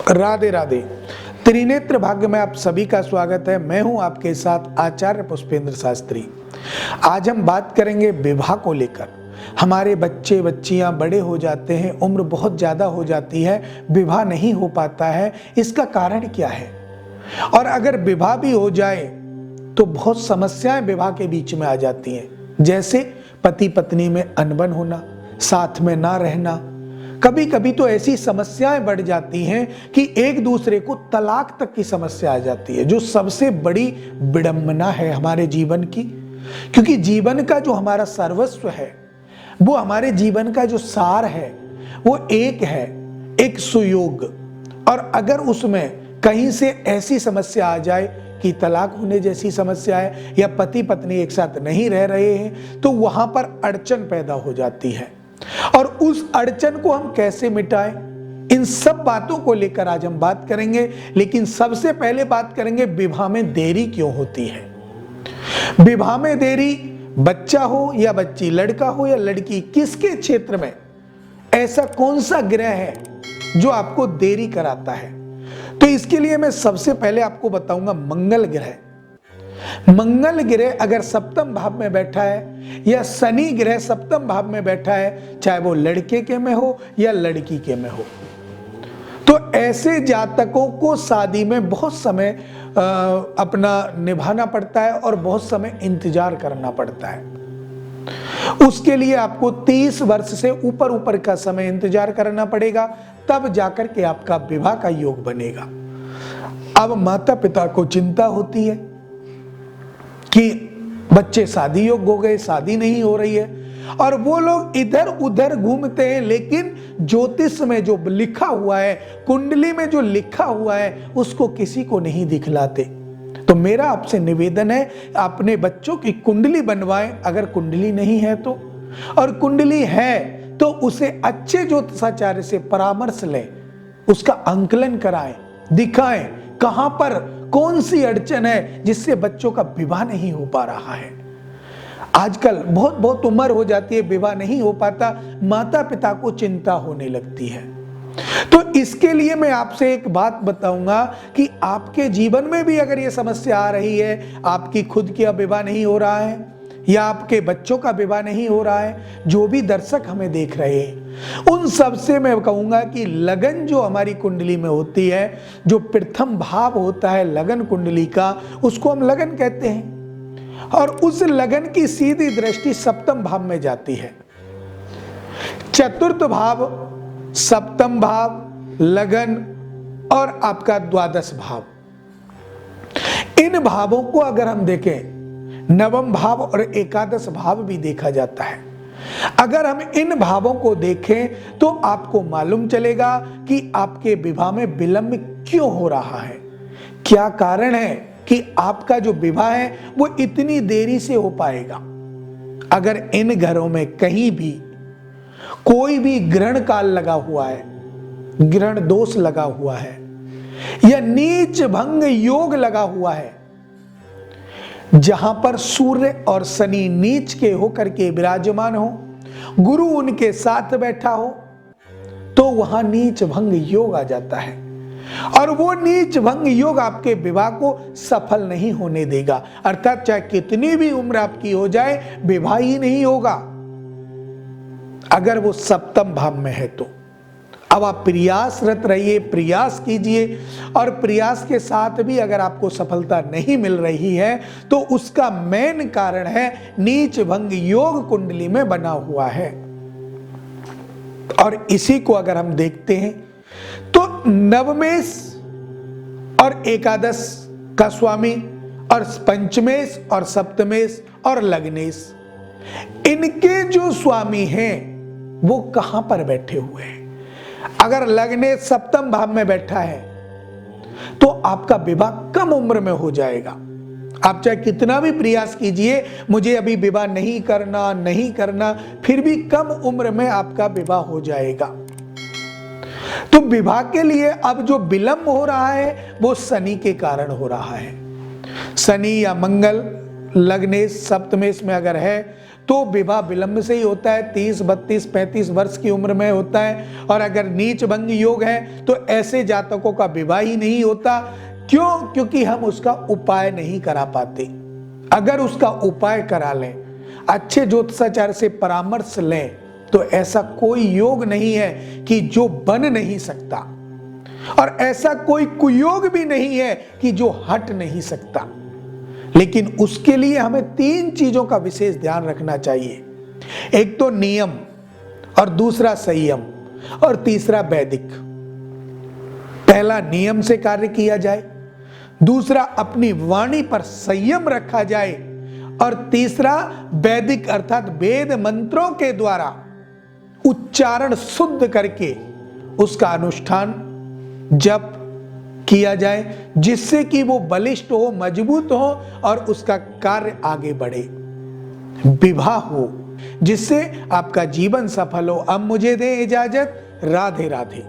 राधे राधे। त्रिनेत्र भाग्य में आप सभी का स्वागत है। मैं हूं आपके साथ आचार्य पुष्पेंद्र शास्त्री। आज हम बात करेंगे विवाह को लेकर। हमारे बच्चे बच्चियां बड़े हो जाते हैं, उम्र बहुत ज़्यादा हो जाती है, विवाह नहीं हो पाता है। इसका कारण क्या है? और अगर विवाह भी हो जाए तो बहुत समस्याएं विवाह के बीच में आ जाती हैं, जैसे पति पत्नी में अनबन होना, साथ में ना रहना। कभी कभी तो ऐसी समस्याएं बढ़ जाती हैं कि एक दूसरे को तलाक तक की समस्या आ जाती है, जो सबसे बड़ी विडंबना है हमारे जीवन की। क्योंकि जीवन का जो हमारा सर्वस्व है, वो हमारे जीवन का जो सार है, वो एक है, एक सुयोग। और अगर उसमें कहीं से ऐसी समस्या आ जाए कि तलाक होने जैसी समस्या है, या पति पत्नी एक साथ नहीं रह रहे हैं, तो वहां पर अड़चन पैदा हो जाती है। और उस अड़चन को हम कैसे मिटाएं, इन सब बातों को लेकर आज हम बात करेंगे। लेकिन सबसे पहले बात करेंगे विवाह में देरी क्यों होती है। विवाह में देरी, बच्चा हो या बच्ची, लड़का हो या लड़की, किसके क्षेत्र में ऐसा कौन सा ग्रह है जो आपको देरी कराता है? तो इसके लिए मैं सबसे पहले आपको बताऊंगा मंगल ग्रह। मंगल ग्रह अगर सप्तम भाव में बैठा है, या शनि ग्रह सप्तम भाव में बैठा है, चाहे वो लड़के के में हो या लड़की के में हो, तो ऐसे जातकों को शादी में बहुत समय अपना निभाना पड़ता है और बहुत समय इंतजार करना पड़ता है। उसके लिए आपको 30 वर्ष से ऊपर का समय इंतजार करना पड़ेगा, तब जाकर के आपका विवाह का योग बनेगा। अब माता पिता को चिंता होती है कि बच्चे शादी योग्य हो गए, शादी नहीं हो रही है, और वो लोग इधर उधर घूमते हैं, लेकिन ज्योतिष में जो लिखा हुआ है, कुंडली में जो लिखा हुआ है, उसको किसी को नहीं दिखलाते। तो मेरा आपसे निवेदन है, अपने बच्चों की कुंडली बनवाएं अगर कुंडली नहीं है तो, और कुंडली है तो उसे अच्छे ज्योतिषाचार्य से परामर्श लें, उसका अंकलन कराएं, दिखाएं कहां पर कौन सी अड़चन है जिससे बच्चों का विवाह नहीं हो पा रहा है। आजकल बहुत उम्र हो जाती है, विवाह नहीं हो पाता, माता पिता को चिंता होने लगती है। तो इसके लिए मैं आपसे एक बात बताऊंगा कि आपके जीवन में भी अगर ये समस्या आ रही है, आपकी खुद की विवाह नहीं हो रहा है या आपके बच्चों का विवाह नहीं हो रहा है, जो भी दर्शक हमें देख रहे हैं, उन सब से मैं कहूंगा कि लगन जो हमारी कुंडली में होती है, जो प्रथम भाव होता है लगन कुंडली का, उसको हम लगन कहते हैं। और उस लगन की सीधी दृष्टि सप्तम भाव में जाती है। चतुर्थ भाव, सप्तम भाव, लगन और आपका द्वादश भाव, इन भावों को अगर हम देखें, नवम भाव और एकादश भाव भी देखा जाता है। अगर हम इन भावों को देखें तो आपको मालूम चलेगा कि आपके विवाह में विलंब क्यों हो रहा है, क्या कारण है कि आपका जो विवाह है वो इतनी देरी से हो पाएगा। अगर इन घरों में कहीं भी कोई भी ग्रहण काल लगा हुआ है, ग्रहण दोष लगा हुआ है, या नीच भंग योग लगा हुआ है, जहां पर सूर्य और शनि नीच के होकर के विराजमान हो, गुरु उनके साथ बैठा हो, तो वहां नीच भंग योग आ जाता है। और वो नीच भंग योग आपके विवाह को सफल नहीं होने देगा। अर्थात चाहे कितनी भी उम्र आपकी हो जाए, विवाह ही नहीं होगा अगर वो सप्तम भाव में है तो। अब आप प्रयासरत रहिए, प्रयास कीजिए, और प्रयास के साथ भी अगर आपको सफलता नहीं मिल रही है तो उसका मेन कारण है नीच भंग योग कुंडली में बना हुआ है। और इसी को अगर हम देखते हैं तो नवमेश और एकादश का स्वामी, और पंचमेश और सप्तमेश और लग्नेश, इनके जो स्वामी हैं वो कहां पर बैठे हुए हैं। अगर लग्नेश सप्तम भाव में बैठा है तो आपका विवाह कम उम्र में हो जाएगा। आप चाहे कितना भी प्रयास कीजिए, मुझे अभी विवाह नहीं करना, फिर भी कम उम्र में आपका विवाह हो जाएगा। तो विवाह के लिए अब जो विलंब हो रहा है वो शनि के कारण हो रहा है। शनि या मंगल लग्नेश सप्तमेश में अगर है तो विवाह विलंब से ही होता है, 30, 32, 35 वर्ष की उम्र में होता है। और अगर नीच भंग योग है तो ऐसे जातकों का विवाह ही नहीं होता। क्यों? क्योंकि हम उसका उपाय नहीं करा पाते। अगर उसका उपाय करा लें, अच्छे ज्योतिषाचार्य से परामर्श लें, तो ऐसा कोई योग नहीं है कि जो बन नहीं सकता, और ऐसा कोई कुयोग भी नहीं है कि जो हट नहीं सकता। लेकिन उसके लिए हमें 3 चीजों का विशेष ध्यान रखना चाहिए। एक तो नियम, और दूसरा संयम, और तीसरा वैदिक। पहला नियम से कार्य किया जाए, दूसरा अपनी वाणी पर संयम रखा जाए, और तीसरा वैदिक अर्थात वेद मंत्रों के द्वारा उच्चारण शुद्ध करके उसका अनुष्ठान जप किया जाए, जिससे कि वो बलिष्ठ हो, मजबूत हो और उसका कार्य आगे बढ़े, विवाह हो, जिससे आपका जीवन सफल हो। अब मुझे दें इजाजत। राधे राधे।